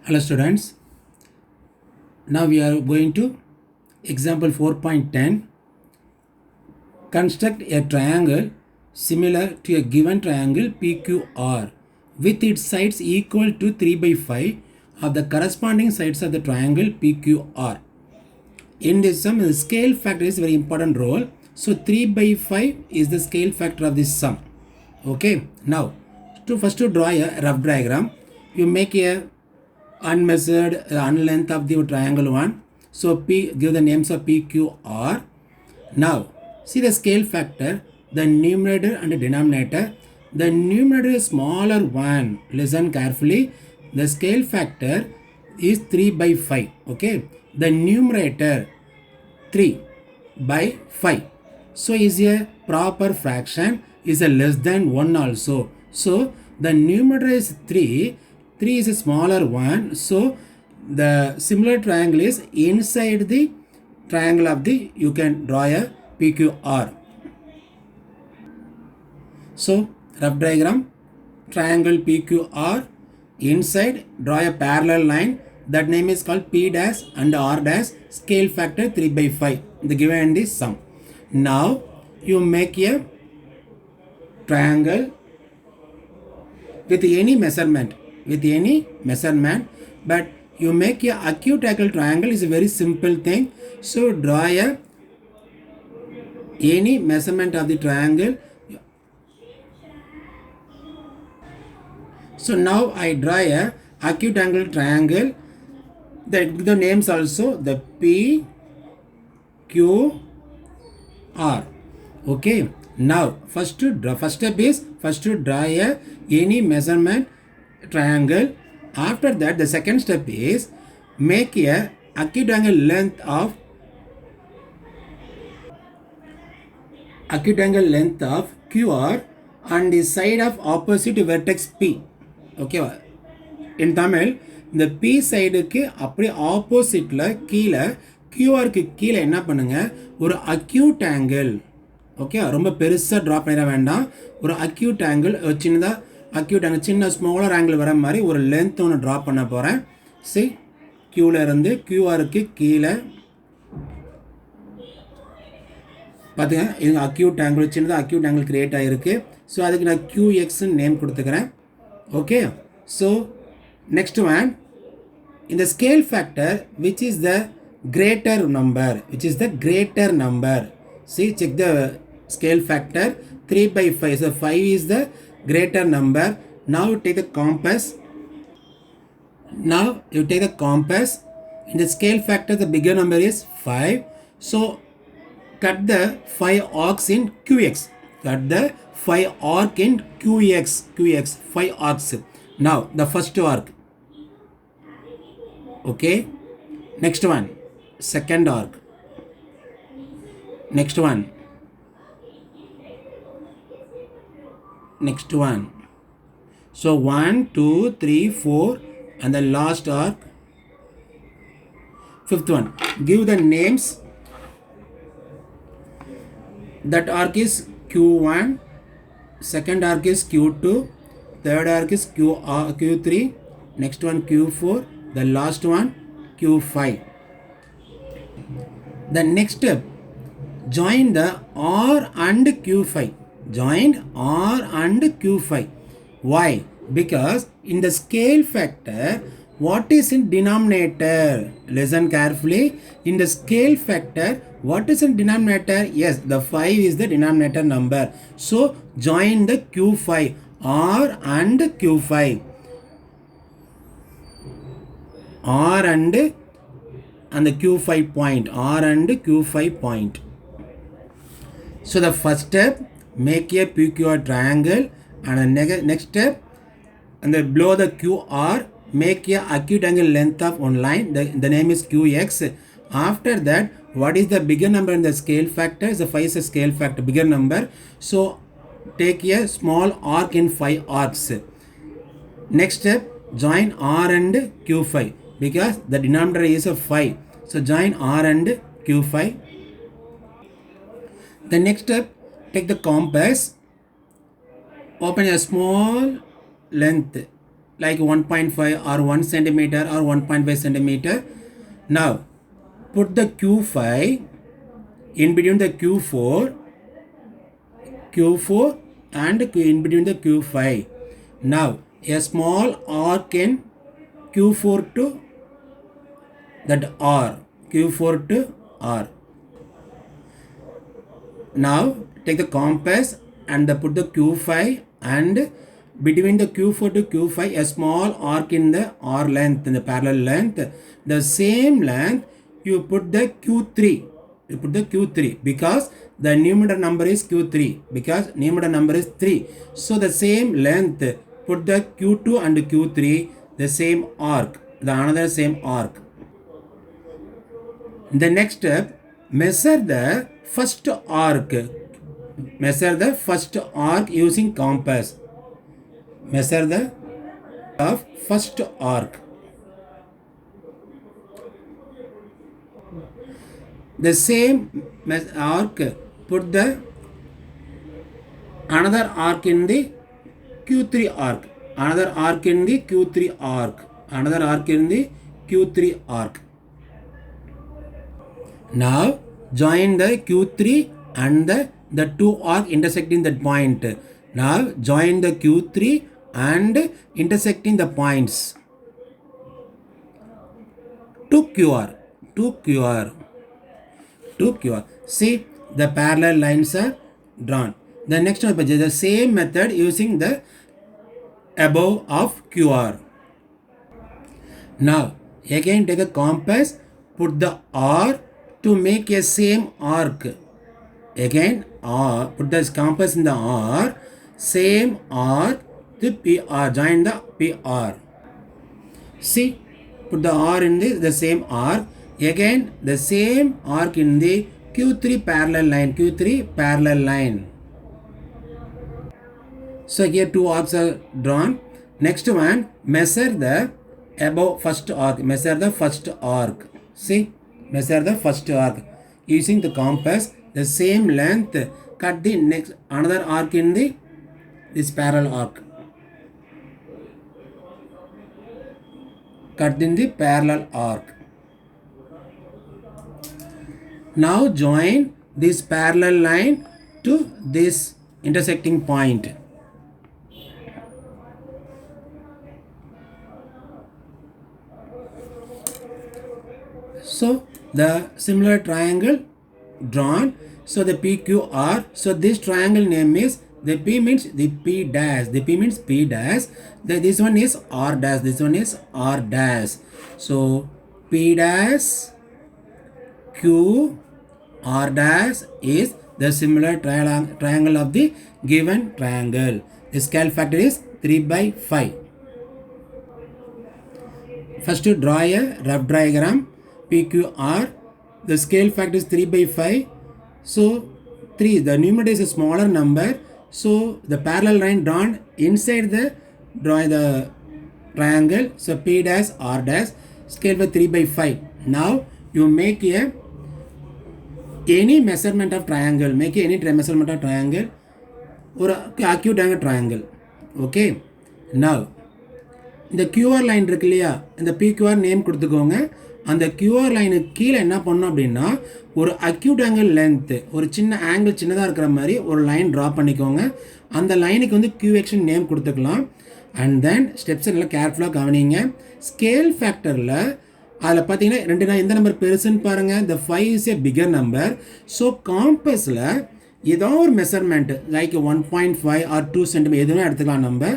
Hello students, now we are going to example 4.10. Construct a triangle similar to a given triangle PQR with its sides equal to 3 by 5 of the corresponding sides of the triangle PQR. In this sum, the scale factor is very important role. So 3 by 5 is the scale factor of this sum. Okay, now to draw a rough diagram, you make a unmeasured unlength of the triangle one. So P, give the names of PQR. Now see the scale factor, the numerator and the denominator. The numerator is smaller one. Listen carefully. The scale factor is 3 by 5. Okay. The numerator 3 by 5. So is a proper fraction, is a less than 1 also. So the numerator is 3. 3 is a smaller one. So the similar triangle is inside the triangle of the, you can draw a PQR. So rough diagram, triangle PQR, inside draw a parallel line, that name is called P dash and R dash, scale factor 3 by 5, the given in this sum. Now you make a triangle with any measurement, but you make a acute angle triangle is a very simple thing. So draw a any measurement of the triangle. So now I draw a acute angle triangle. The names also the P, Q, R. Okay. Now first step is to draw a any measurement triangle. After that, the second step is make a acute angle length of QR on the side of opposite vertex P. Okay, in Tamil இந்த P சைடுக்கு அப்படியே ஆப்போசிட்ல கீழே QRக்கு கீழே என்ன பண்ணுங்க, ஒரு acute angle. Okay, ரொம்ப பெருசாக ட்ரா பண்ணிட வேண்டாம். ஒரு அக்யூட் ஆங்கிள், சின்னதாக அக்யூட் ஆங்கிள், சின்ன ஸ்மாலர் ஆங்கிள் வர மாதிரி ஒரு லென்த் ஒன்று ட்ரா பண்ண போகிறேன். சரி, கியூவில் இருந்து QRக்கு கீழே பார்த்துங்க, இது அக்யூட் ஆங்கிள், சின்னதாக அக்யூட் ஆங்கிள் கிரியேட் ஆகிருக்கு. ஸோ அதுக்கு நான் QXன்னு நேம் கொடுத்துக்கிறேன். Okay, so next one, in the scale factor, which is the greater number, see, check the scale factor 3 by 5, so 5 is the greater number. Now you take the compass. In the scale factor, the bigger number is 5, so cut the 5 arcs in QX. 5 arc in QX, 5 arcs. Now the first arc. Okay, next one, second arc, next one, so 1 2 3 4 and the last arc, fifth one. Give the names. That arc is Q1, second arc is Q2, third arc is Q3, next one Q4, the last one Q5. The next step, join the R and Q5. Why? Because in the scale factor, what is in denominator? Listen carefully. In the scale factor, what is in denominator? Yes, the 5 is the denominator number. So join the Q5, R and Q5. R and the Q5 point. So the first step, make a PQR triangle, and the next step, and then below the QR, make a acute angle length of one line. The name is QX. After that, what is the bigger number in the scale factor? The 5 is a scale factor, bigger number. So take a small arc in 5 arcs. Next step, join R and Q5 because the denominator is a 5. So join R and Q5. The next step, take the compass, open a small length like 1.5 or 1 centimeter or 1.5 centimeter. Now put the Q5 in between the Q4 and in between the Q5. Now a small arc in Q4 to that R, Q4 to R. Now take the compass and put the Q5 and between the Q4 to Q5 a small arc in the R length, in the parallel length. The same length you put the Q3. You put the Q3 because the numerator number is Q3, because numerator number is 3. So the same length, put the Q2 and Q3 the same arc, the another same arc. The next step, measure the first arc. Measure the first arc using compass. Measure the first arc. The same arc, put the another arc in the Q3 arc. Another arc in the Q3 arc. Another arc in the Q3 arc. Now join the Q3 and the two arc intersecting that point. Now join the Q3 and intersecting the points to QR. See, the parallel lines are drawn. The next one is the same method using the above of QR. Now again take the compass, put the R to make a same arc. Again R, put the compass in the R, same arc to PR, join the PR. See, put the R in the same arc. Again the same arc in the Q3 parallel line. So here two arcs are drawn. Next one, measure the above first arc. Measure the first arc. See, measure the first arc using the compass. The same length, cut the next another arc in this parallel arc. Cut in the parallel arc. Now join this parallel line to this intersecting point. So the similar triangle drawn. So the PQR. So this triangle name is, the P means the P dash. The P means P dash. This one is R dash. This one is R dash. So P dash Q R dash is the similar triangle of the given triangle. The scale factor is 3/5. First to draw a rough diagram. PQR. The scale factor is 3/5. So 3, the numerator is a smaller number. So the parallel line drawn inside the triangle. So P dash R dash, scale by 3/5. Now you make any measurement of triangle. Make any measurement of triangle or acute angle triangle. Okay. Now இந்த QR line இருக்கு இல்லையா, இந்த PQR name கொடுத்துக்கோங்க. அந்த QR லைனுக்கு கீழே என்ன பண்ணணும் அப்படின்னா, ஒரு அக்யூட் ஆங்கிள் லென்த்து, ஒரு சின்ன ஆங்கிள் சின்னதாக இருக்கிற மாதிரி ஒரு லைன் ட்ரா பண்ணிக்கோங்க. அந்த லைனுக்கு வந்து QXன்னு நேம் கொடுத்துக்கலாம். அண்ட் தென் ஸ்டெப்ஸ் எல்லாம் கேர்ஃபுல்லாக கவனிங்க. ஸ்கேல் ஃபேக்டரில் அதில் பார்த்தீங்கன்னா எந்த நம்பர் பெருசுன்னு பாருங்கள். இந்த 5 is a figure number. So காம்பஸில் ஏதோ ஒரு மெஷர்மெண்ட் லைக் 1.5 ஆர் 2 சென்டிமீட்டர் எதுவுமே எடுத்துக்கலாம். நம்ம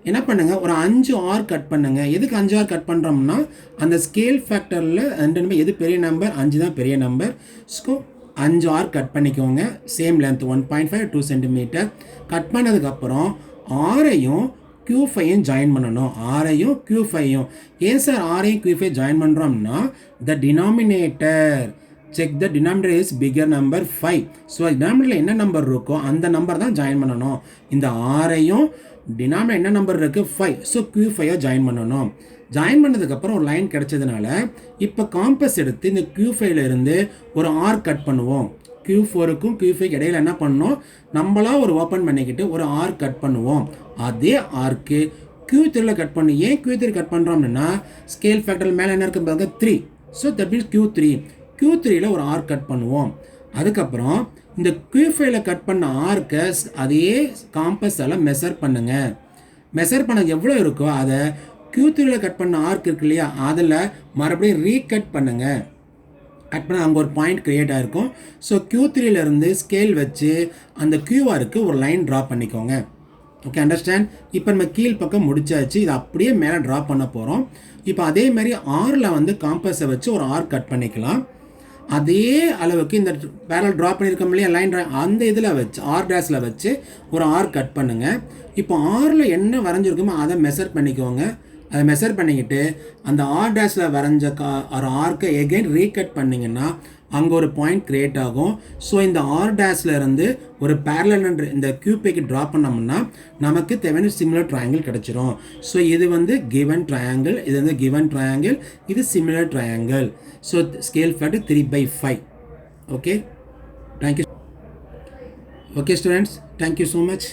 என்ன பண்ணுங்கள், ஒரு 5 ஆர் கட் பண்ணுங்கள். எதுக்கு 5 ஆர் கட் பண்ணுறோம்னா, அந்த ஸ்கேல் ஃபேக்டரில் 2 நம்பர் எது பெரிய நம்பர், 5 தான் பெரிய நம்பர். ஸோ 5 ஆர் கட் பண்ணிக்கோங்க. Same length 1.5 2 centimetre. கட் பண்ணதுக்கப்புறம் ஆரையும் Q5 ஜாயின் பண்ணணும். ஆரையும் Q5. ஏன் சார் ஆரையும் Q5 ஜாயின் பண்ணுறோம்னா, த denominator, check the denominator is bigger number 5. So denominator என்ன நம்பர் இருக்கோ அந்த நம்பர் தான் ஜாயின் பண்ணணும். இந்த ஆரையும் denominator என்ன நம்பர் இருக்குது 5. ஸோ Q5 ஜாயின் பண்ணணும். ஜாயின் பண்ணதுக்கப்புறம் ஒரு லைன் கிடைச்சதுனால இப்போ காம்பஸ் எடுத்து இந்த Q5 இருந்து ஒரு ஆர்க் கட் பண்ணுவோம். Q4க்கும் Q5 இடையில என்ன பண்ணணும், நம்மளா ஒரு ஓப்பன் பண்ணிக்கிட்டு ஒரு ஆர்க் கட் பண்ணுவோம். அதே ஆர்க்கு Q3ல கட் பண்ணு. ஏன் Q3 கட் பண்ணுறோம் அப்படின்னா ஸ்கேல் ஃபேக்டர் மேலே என்ன இருக்குது பாருங்க 3. ஸோ தட் மீன்ஸ் Q3ல ஒரு ஆர்க் கட் பண்ணுவோம். அதுக்கப்புறம் இந்த Q5ல கட் பண்ண ஆர்க்கை அதே காம்பஸால் மெஷர் பண்ணுங்க. மெஷர் பண்ண எவ்வளோ இருக்கோ அதை Q3ல கட் பண்ண ஆர்க் இருக்கு இல்லையா, அதில் மறுபடியும் ரீகட் பண்ணுங்கள். கட் பண்ண அங்கே ஒரு பாயிண்ட் க்ரியேட் ஆகிருக்கும். ஸோ Q3லேருந்து ஸ்கேல் வச்சு அந்த QRக்கு ஒரு லைன் ட்ரா பண்ணிக்கோங்க. Okay, understand? இப்போ நம்ம கீழ் பக்கம் முடிச்சாச்சு. இதை அப்படியே மேலே ட்ரா பண்ண போகிறோம். இப்போ அதே மாதிரி ஆரில் வந்து காம்பஸை வச்சு ஒரு ஆர்க் கட் பண்ணிக்கலாம். அதே அளவுக்கு இந்த பேரல் ட்ரா பண்ணியிருக்கோம் இல்லையா லைன் ட்ரா, அந்த இதில் வச்சு ஆர் டேஸில் வச்சு ஒரு ஆர்க் கட் பண்ணுங்கள். இப்போ ஆரில் என்ன வரைஞ்சிருக்குமோ அதை மெஷர் பண்ணிக்கோங்க. அதை மெஷர் பண்ணிக்கிட்டு அந்த ஆர் டேஸில் வரைஞ்ச ஒரு ஆர்க்கை எகைன் ரீகட் பண்ணிங்கன்னா அங்கே ஒரு பாயிண்ட் க்ரியேட் ஆகும். ஸோ இந்த ஆர் டேஸில் இருந்து ஒரு பேரலல் இந்த கியூபிக்கு ட்ரா பண்ணோம்னா நமக்கு தேவையான சிமிலர் ட்ரையாங்கிள் கிடச்சிரும். ஸோ இது வந்து கிவன் ட்ரையாங்கிள், இது வந்து கிவன் ட்ரையாங்கிள், இது similar triangle. So scale factor 3/5. Okay, thank you. Okay students, thank you so much.